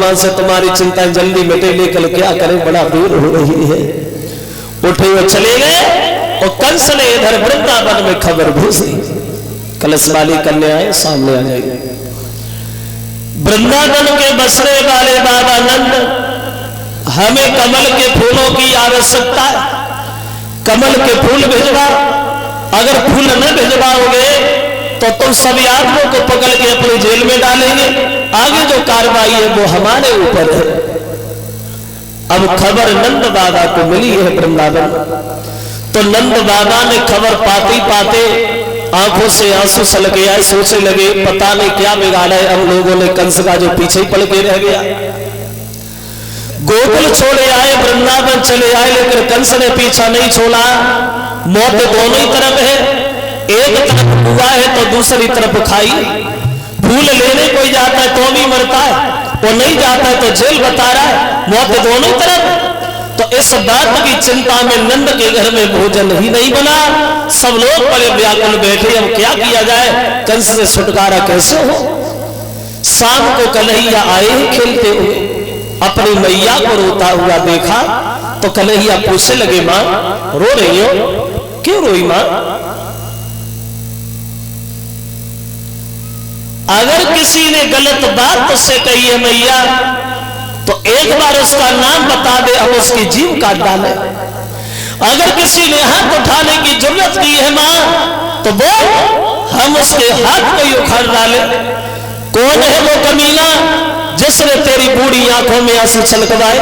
भगवान से तुम्हारी चिंता जल्दी मिटे, लेकर क्या करें, बड़ा दूर हो रही है। उठे हुए चले गए और कंस ने इधर वृंदावन में खबर भेजी, कलश वाली कन्याएं सामने आ जाएगी। वृंदावन के बसने वाले बाबा नंद, हमें कमल के फूलों की आवश्यकता है, कमल के फूल भिजवा। अगर फूल न भिजवाओगे तो तुम सभी आदमियों को पकड़ के अपनी जेल में डालेंगे, आगे जो कार्रवाई है वो हमारे ऊपर है। अब खबर नंद बाबा को मिली है वृंदावन, तो नंद बाबा ने खबर पाते पाते आंखों से आंसू सलके आए, सोचने लगे पता नहीं क्या बिगाड़ा है हम लोगों ने, कंस का जो पीछे ही पड़ के रह गया। गोकुल छोड़े आए, वृंदावन चले आए, लेकिन कंस ने पीछा नहीं छोड़ा। मौत दोनों ही तरफ है, एक तरफ हुआ है तो दूसरी तरफ खाई। फूल लेने कोई जाता है तो भी मरता है, वो नहीं जाता है तो जेल बता रहा है, मौत दोनों ही तरफ। तो इस बात की चिंता में नंद के घर में भोजन ही नहीं बना, सब लोग बड़े व्याकुल बैठे, अब क्या किया जाए, कंस से छुटकारा कैसे हो। शाम को कन्हैया आए ही खेलते हुए, अपनी मैया को रोता हुआ देखा तो कन्हैया पूछने लगे, मां रो रही हो, क्यों रोई मां? अगर किसी ने गलत बात तुझसे कही है मैया, तो एक बार उसका नाम बता दे, हम उसकी जीव काट डाले। अगर किसी ने हाथ उठाने की जरूरत की है मां, तो वो हम उसके हाथ को ही उखाड़ डाले। कौन है वो कमीना जिसने तेरी बूढ़ी आंखों में आंसू छलकवाए?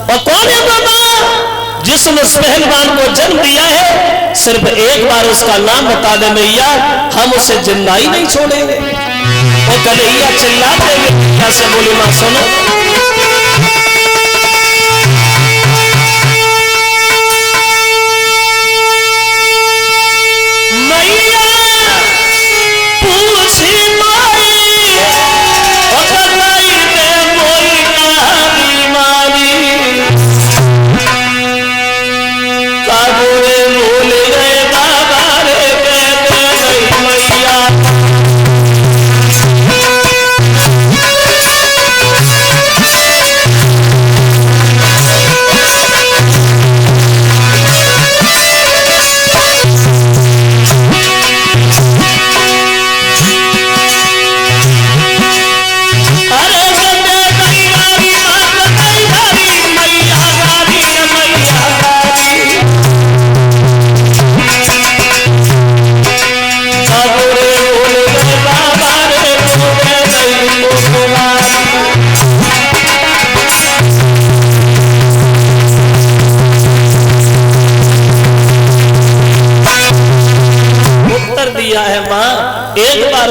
और कौन है वो मां जिसने उस पहलवान को जन्म दिया है? सिर्फ एक बार उसका नाम बता दे मैया, हम उसे जिंदा ही नहीं छोड़ेंगे। और कन्हैया चिल्लाते हुए कैसे बोली, मां सुनो,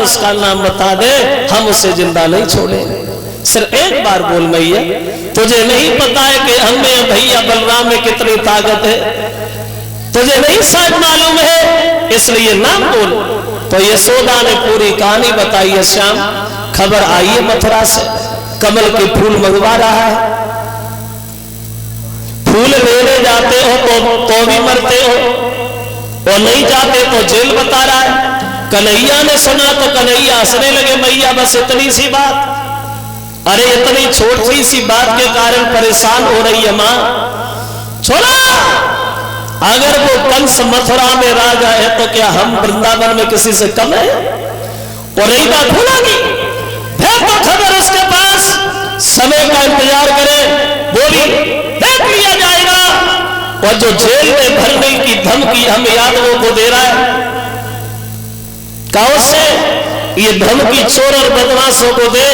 उसका नाम बता दे, हम उसे जिंदा नहीं छोड़ेंगे। सिर्फ एक बार बोल मैया, तुझे नहीं पता है कि हमें भैया बलराम में कितनी ताकत है? तुझे नहीं शायद मालूम है, इसलिए नाम बोल। तो यशोदा ने पूरी कहानी बताई है। श्याम, खबर आई है मथुरा से, कमल के फूल मंगवा रहा है। फूल लेने जाते हो तो भी मरते हो, और नहीं जाते तो जेल बता रहा है। कन्हैया ने सुना तो कन्हैया हंसने लगे, मैया बस इतनी सी बात, अरे इतनी छोटी सी बात के कारण परेशान हो रही है मां, छोड़ा। अगर वो कंस मथुरा में राजा है तो क्या हम वृंदावन में किसी से कम है? और रही बात भूला की, फिर तो खबर उसके पास, समय का इंतजार करें, बोली देख लिया जाएगा। और जो जेल में भरने की धमकी हम यादवों को दे रहा है, से ये धमकी चोर और बदमाशों को दे,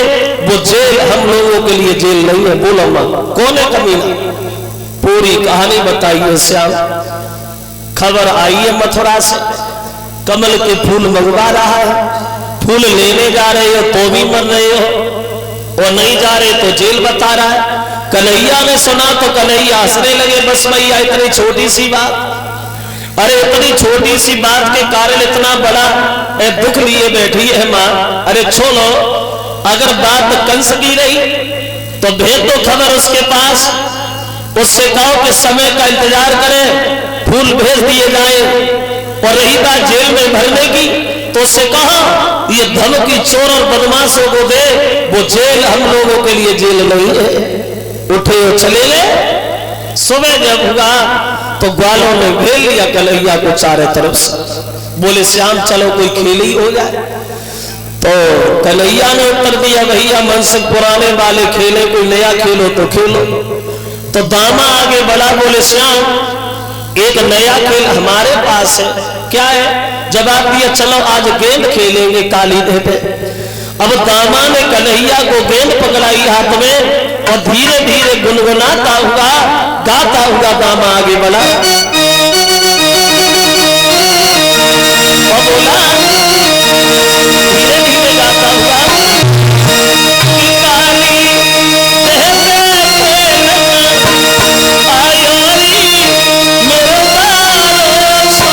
वो जेल हम लोगों के लिए जेल नहीं है। बोलो मां, कौन है कमीना? पूरी कहानी बताई है श्याम। खबर आई है मथुरा से, कमल के फूल मंगवा रहा है। फूल लेने जा रहे हो तो भी मर रहे हो, और नहीं जा रहे तो जेल बता रहा है। कन्हैया ने सुना तो कन्हैया हंसने लगे, बस मैया इतनी छोटी सी बात, अरे इतनी छोटी सी बात के कारण इतना बड़ा दुख लिए बैठी है मां। अरे छोड़ो, अगर बात कंस की रही तो भेज दो खबर उसके पास, उससे कहो कि समय का इंतजार करें, फूल भेज दिए जाए। और रही बात जेल में भरने की, तो उससे कहा ये धमकी चोर और बदमाशों को दे, वो जेल हम लोगों के लिए जेल नहीं है। उठे और चले गए। सुबह जब हुआ तो ग्वालों ने घेर लिया कन्हैया को चारों तरफ से। बोले श्याम चलो कोई खेल ही हो जाए। तो कन्हैया ने उत्तर दिया भैया मन से पुराने वाले खेले, कोई नया खेल हो तो खेलो। तो दामा आगे बढ़ा, बोले श्याम एक नया खेल हमारे पास है। क्या है? जवाब दिया चलो आज गेंद खेलेंगे काली देह पे। अब दामा ने कन्हैया को गेंद पकड़ाई हाथ में और धीरे धीरे गुनगुनाता हुआ गाता हुआ दामा आगे बढ़ा और बोला धीरे धीरे गाता हुआ कि काली देह पे आयोरी मेरे बालों सो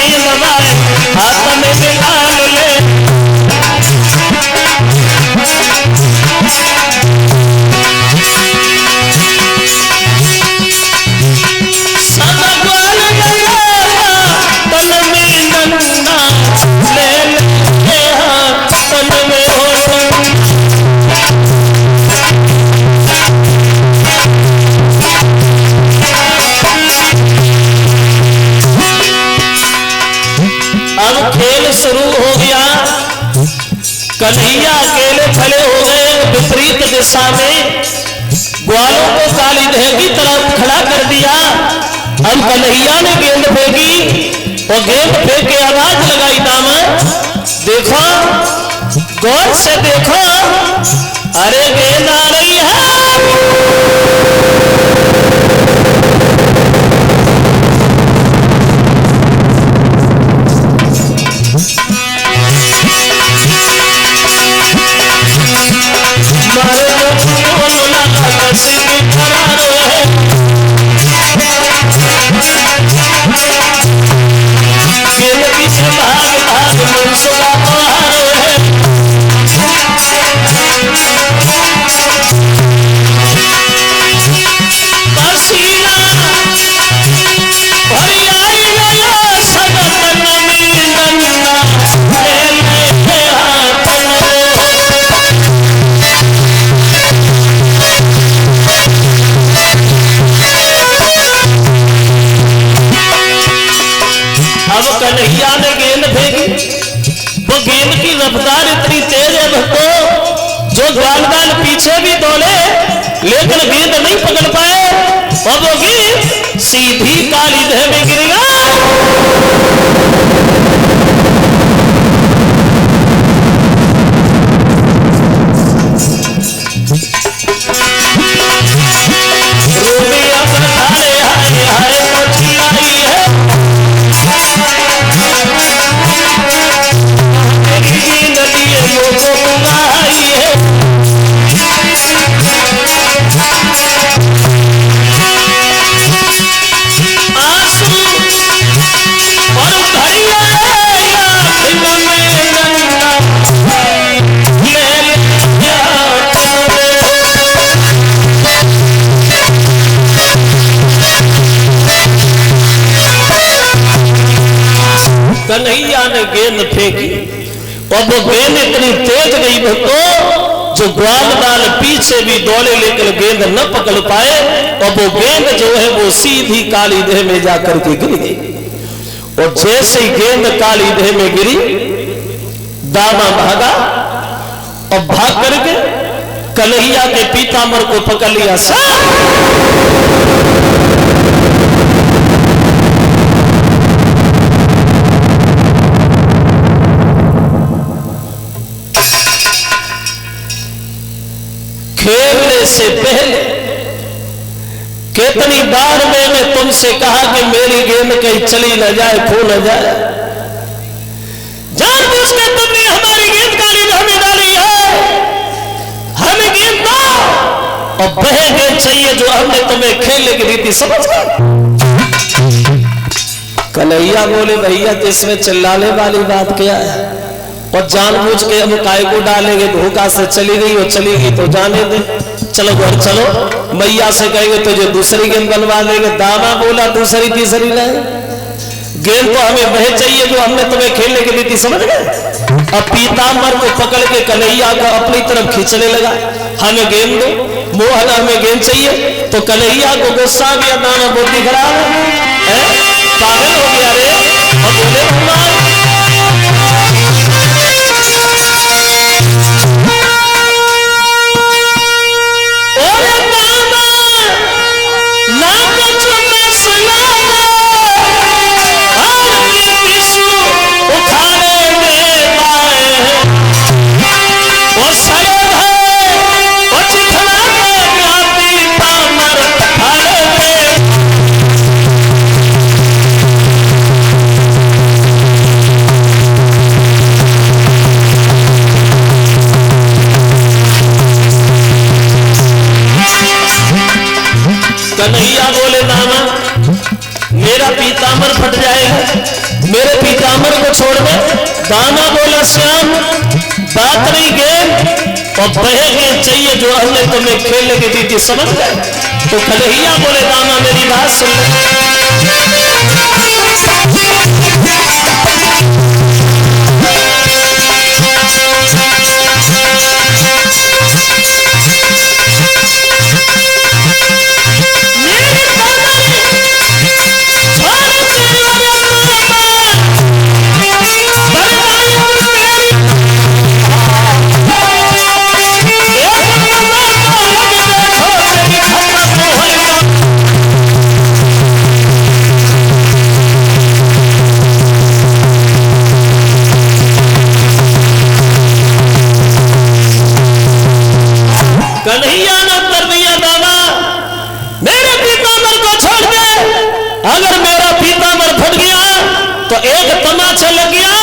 गुनगुनाते हाथ में निकाल ले सब ग्वाल तन में नन्ना ले ले तन में शुरू हो गया। कन्हैया अकेले खड़े हो गए विपरीत दिशा में, ग्वालों को काली देह की तरफ खड़ा कर दिया। अब कन्हैया ने गेंद फेंकी और गेंद फेंक के आवाज लगाई दामन देखो गौर से देखो, अरे गेंद आ रही है। भाग भाग अब कन्हैया ने गेंद फेंकी। वो गेंद की रफ्तार इतनी तेज है भक्तों, जो ग्वालदान पीछे भी दौड़े लेकिन गेंद नहीं पकड़ पाए, और वो गेंद सीधी काली देह में गिर गया। कन्हैया ने गेंद फेंकी और वो गेंद इतनी तेज गई भक्तों, जो ग्वालदान पीछे भी दौड़े लेकर गेंद न पकड़ पाए, और वो गेंद जो है वो सीधी काली देह में जाकर के गिर गई। और जैसे ही गेंद काली देह में गिरी, दामा भागा और भाग करके कन्हैया के पीताम्बर को पकड़ लिया। खेलने से पहले कितनी बार मैंने तुमसे कहा कि मेरी गेंद कहीं चली न जाए, खो न जाए। जानबूझ के तुमने हमारी गेंद काली देह में डाली है। हमें गेंद दो और वह गेंद चाहिए जो हमने तुम्हें खेलने की रीति समझ गए। कन्हैया बोले भैया इसमें चिल्लाने वाली बात क्या है, और जानबूझ के हम काय को डालेंगे, धोखा से चली गई और चली गई तो जाने दे, चलो घर चलो, मैया से कहेंगे तुझे दूसरी गेंद बनवा देंगे। दामा बोला दूसरी तीसरी नहीं, गेंद तो हमें वह चाहिए जो हमने तुम्हें खेलने की रीति समझ गए। अब पीताम्बर को पकड़ के कन्हैया को अपनी तरफ खींचने लगा, हमें गेंद दो, मोहन हमें गेंद चाहिए। तो कन्हैया को गुस्सा गया, दामा बुद्धि खराब है, पागल हो गया रे। और बोले भगवान कन्हैया बोले दामा मेरा पीताम्बर फट जाएगा, मेरे पीताम्बर को छोड़ दे। दामा बोला श्याम बात नहीं गेंद और वह गेंद चाहिए जो हमने तुम्हें खेलने की रीति समझ गए। तो कन्हैया बोले दामा मेरी बात सुन कन्हैया ने कर दिया दादा मेरे पीताम्बर को छोड़ दे। अगर मेरा पीताम्बर फट गया तो एक तमाचा लग गया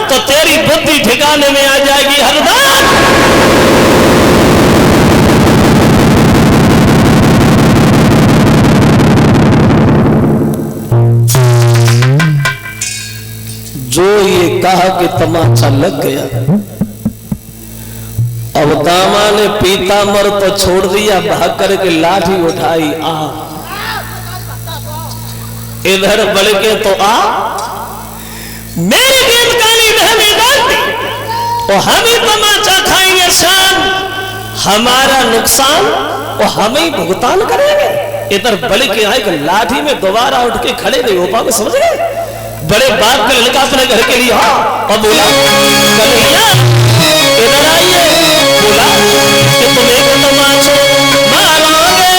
तो तेरी बुद्धि ठिकाने में आ जाएगी हरदार। जो ये कहा कि तमाचा लग गया, अब दामा ने पीताम्बर तो छोड़ दिया, भाग करके लाठी उठाई, आ इधर बढ़ के तो आ मेरी गेंद काली देह में डाल दी और हम ही तमाचा खाएंगे शान, हमारा नुकसान और हम ही भुगतान करेंगे। इधर बढ़ के आए लाठी में दोबारा उठ के खड़े नहीं हो पाओगे, समझ गए। बड़े बाप का लड़का अपने घर के लिए और बोला कन्हैया इधर आइए। बोला कि तुम एक तमाचो मारोगे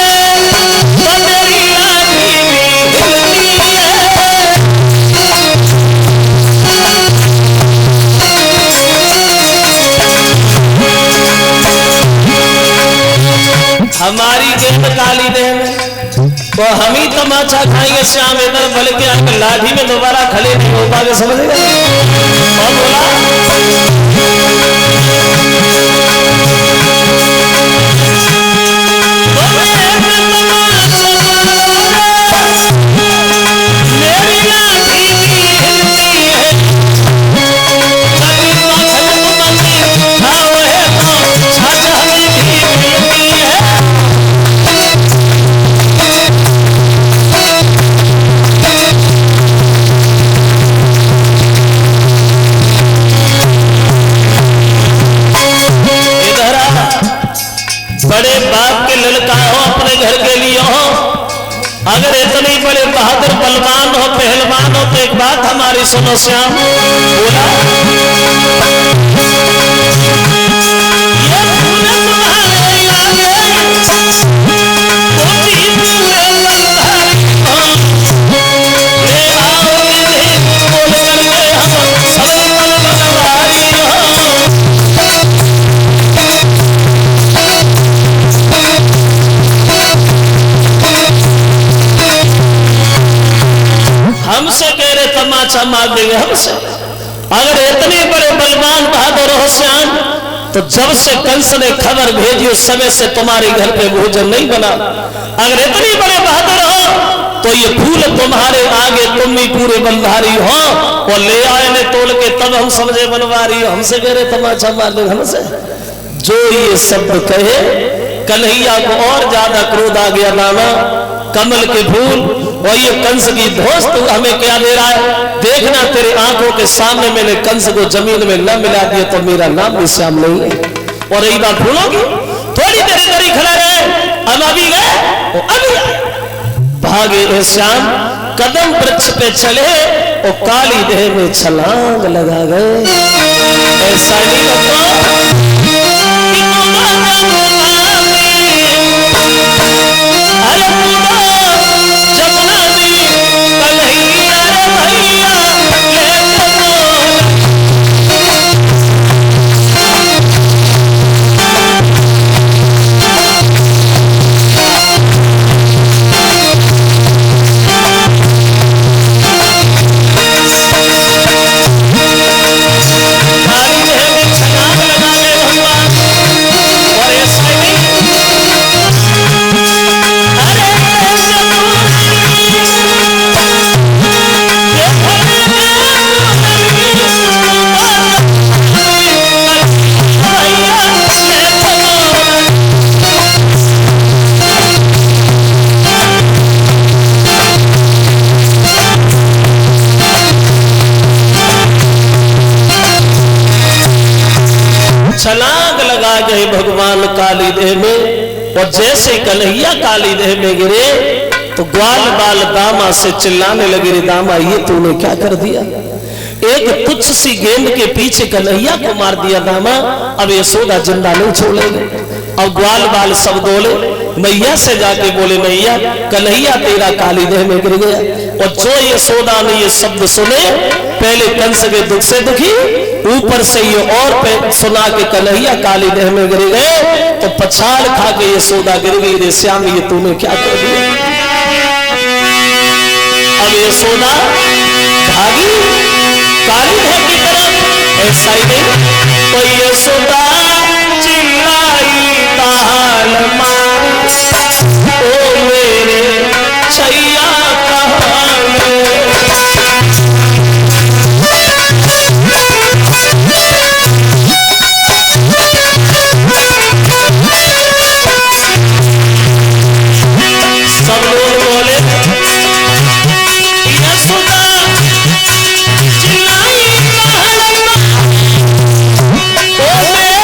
तो मेरी लाठी भी हिलती है। हमारी गेंद काली देह में तो हम ही तमाचा खाएंगे श्याम इधर बल्कि आपके लाठी में दोबारा खड़े नहीं हो पाएंगे, समझेगा। और बोला मेरी लाठी भी हिलती है, कभी खाओ है तो छाछा भी हिलती है। बड़े बाप के लड़का हो, अपने घर के लिए हो, अगर इतने बड़े बहादुर बलवान हो, पहलवान हो, तो एक बात हमारी सुनो श्याम। बोला हमसे कह रहे तमाचा मार देंगे हमसे। अगर इतने बड़े बलवान बहादुर हो श्याम, तो जब से कंस ने खबर भेजी उस समय से तुम्हारे घर पे भोजन नहीं बना। अगर इतने बड़े बहादुर हो तो ये फूल तुम्हारे आगे तुम भी पूरे बंधारी हो और ले आए ने तोड़ के, तब हम समझे बनवारी हो। हमसे कह रहे तमाचा मार देंगे हमसे। जो ये शब्द कहे कन्हैया को और ज्यादा क्रोध आ गया। नाना कमल के फूल और ये कंस की दोस्त हमें क्या दे रहा है, देखना तेरे आंखों के सामने मैंने कंस को जमीन में न मिला दिया तो मेरा नाम भी श्याम नहीं है। और रही बात फूलों की, थोड़ी देर इधर ही खड़ा रहे, अब अभी गए अभी भागे श्याम, कदम वृक्ष पे चले और काली देह में छलांग लगा गए। ऐसा नहीं लगता छलांग लगा गए भगवान काली देह में। और जैसे कन्हैया काली देह में गिरे तो ग्वाल बाल दामा से चिल्लाने लगे, रे दामा ये तूने क्या कर दिया, एक तुच्छ सी गेंद के पीछे कन्हैया को मार दिया दामा, अब यशोदा जिंदा नहीं छोड़ेंगे। और ग्वाल बाल सब बोले, मैया से जाके बोले मैया कन्हैया तेरा काली देह में गिर गया। और जो यशोदा ने ये शब्द सुने, पहले कंस के दुख से दुखी, ऊपर से ये और सुना के कन्हैया काली देह में गिर गए, तो पछाड़ खा के यशोदा गिर गई, रे श्याम ये तूने क्या कर दिया। अब यशोदा भागी काली देह की तरफ, ऐसा ही नहीं तो यशोदा चिल्लाई ताल मार, ओ मेरे छैया सब लोग बोले यशोदा चिल्लाई ताल मार, ओ मेरे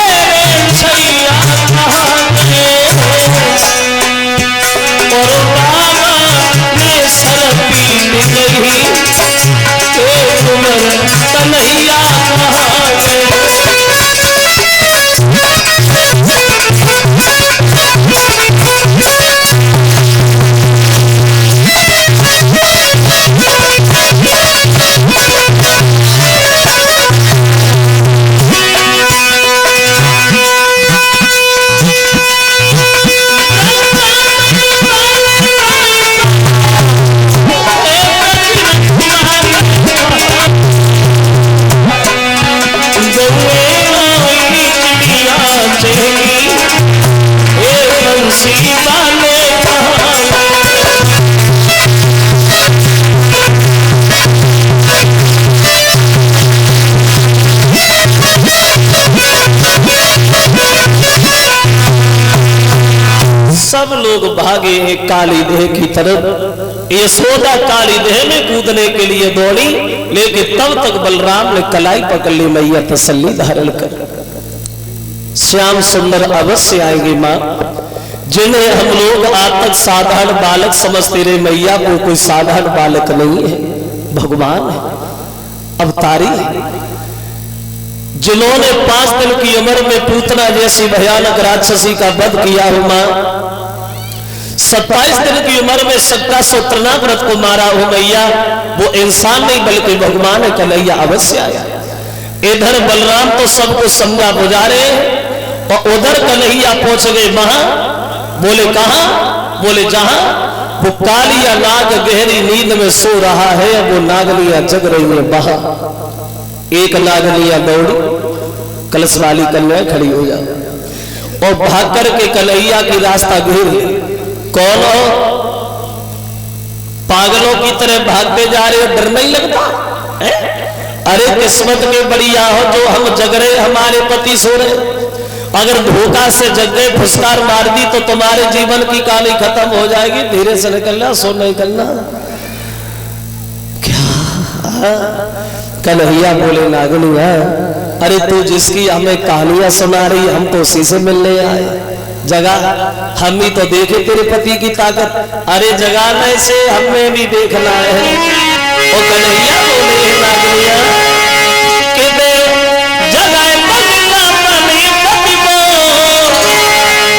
लोग भागे एक काली देह की तरफ। यशोदा काली देह में कूदने के लिए दौड़ी, लेकिन तब तक बलराम ने कलाई पकड़ ली, मैया तसल्ली धारण कर, श्याम सुंदर अवश्य आएंगे माँ। जिन्हें हम लोग आज तक साधारण बालक समझते रहे, मैया वो कोई साधारण बालक नहीं है, भगवान है, अवतारी है। जिन्होंने 5 दिन की उम्र में पूतना जैसी भयानक राक्षसी का वध किया हो मां, 27 दिन की उम्र में शक्तासुर तृणाव्रत को मारा हो मैया, वो इंसान नहीं बल्कि भगवान है, कन्हैया अवश्य आया। इधर बलराम तो सबको समझा बुझा रहे और उधर कन्हैया पहुंच गए वहां। बोले कहां? बोले जहां वो कालिया नाग गहरी नींद में सो रहा है, वो नागनिया जग रही है वहां। एक नागनिया दौड़ी, कलश वाली कन्या खड़ी हो जाए और भाग करके कन्हैया की रास्ता घेर ली। कौन हो? पागलों की तरह भागते जा रहे हो, डर नहीं लगता है? अरे किस्मत के बढ़िया हो जो हम जग रहे, हमारे पति सो रहे। अगर धोखा से जग गए, फुसकार मार दी तो तुम्हारे जीवन की कहानी खत्म हो जाएगी। धीरे से निकलना, सो नहीं करना। क्या कन्हैया बोले नागनिया, अरे तू जिसकी हमें कहानियां सुना रही, हम तो उसी से मिलने आए। जगह हम ही तो देखे तेरे पति की ताकत। अरे जगाने से हमें भी देखना है। और कन्हैया बोले नागनिया कि दे जगाए पगला पनी पति को,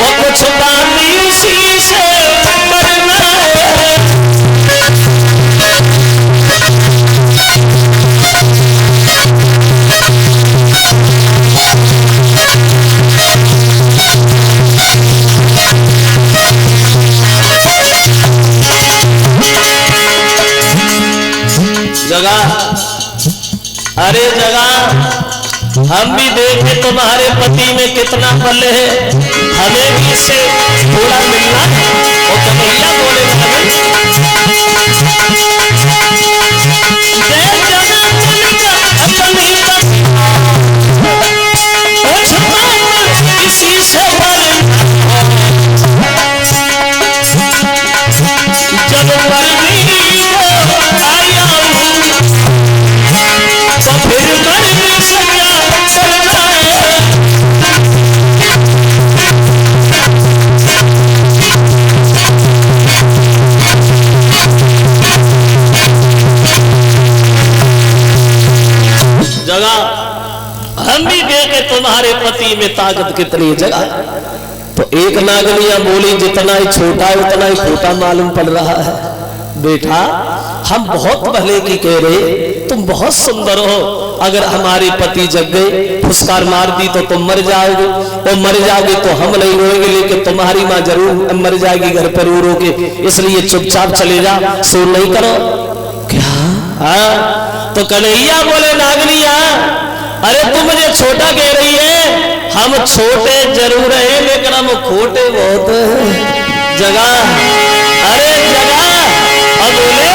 और कुछ बानी उसी से मरना है। जगा, अरे जगा, हम भी देखे तुम्हारे पति में कितना बल है, हमें भी इससे थोड़ा मिलना है। और कन्हैया बोले इसी से जब जगह हम भी देखे तुम्हारे पति में ताकत कितनी जगह। तो एक नागनिया बोली, जितना ही छोटा है उतना ही छोटा मालूम पड़ रहा है। बेटा हम बहुत भले की कह रहे, तुम बहुत सुंदर हो। अगर हमारे पति जग गए, फुसकार मार दी तो तुम मर जाओगे, और मर जाओगे तो हम नहीं रोएंगे, लेकिन तुम्हारी माँ जरूर मर जाएगी घर पर रो रो के। इसलिए चुपचाप चले जा, सो नहीं करो। क्या? हाँ। तो कन्हैया बोले नागनिया, अरे तुम मुझे छोटा कह रही है, हम छोटे जरूर हैं लेकिन हम खोटे बहुत हैं। जगह, अरे जगह, अब बोले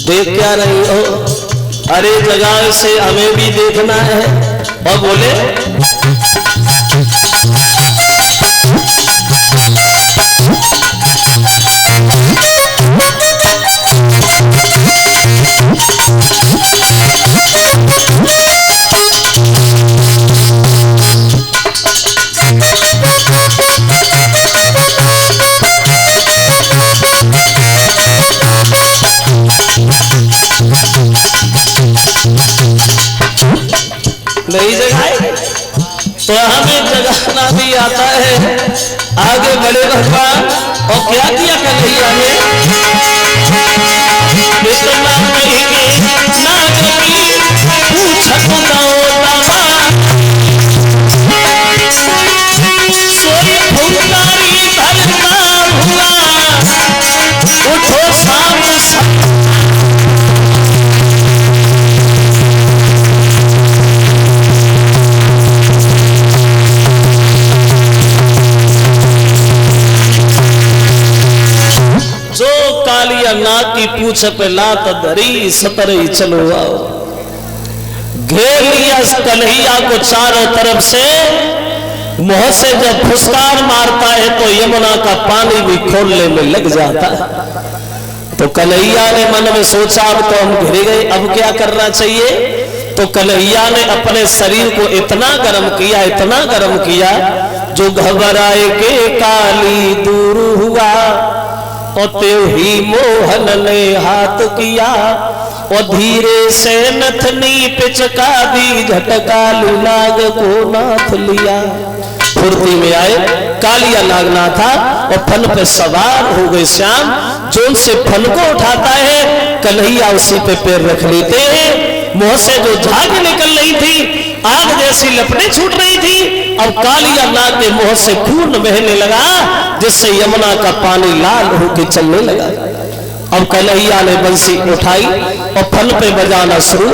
देख क्या रही हो? अरे जगह से हमें भी देखना है। और बोले नहीं जगाए तो हमें जगाना भी आता है। आगे बढ़े भगवान और क्या किया कन्हैया ने, इतना कहेंगे नाग की पूछत सोई फुलकारी धरता हुआ उठो साम जो कालिया नाग की पूछ पे लात धरी सतरई चलो आओ। घेर लिया कन्हैया को चारों तरफ से, मुंह से जब फुसकार मारता है तो यमुना का पानी भी खोलने में लग जाता है। तो कन्हैया ने मन में सोचा अब तो हम घिर गए, अब क्या करना चाहिए। तो कन्हैया ने अपने शरीर को इतना गर्म किया, इतना गर्म किया, जो घबराए के काली दूर हुआ और त्यों ही मोहन ने हाथ किया और धीरे से नथनी पिचका दी, झटका नाग को नाथ लिया। फुर्ती में आए कालिया नागना था और फन पे सवार हो गए श्याम। जो उनसे फन को उठाता है कन्हैया उसी पे पैर रख लेते हैं। मुंह से जो झाग निकल रही थी, आग जैसी लपटें छूट रही थी, अब कालिया नाग के मुंह से खून बहने लगा, जिससे यमुना का पानी लाल होकर चलने लगा। अब कन्हैया ने बंसी उठाई और फन पे बजाना शुरू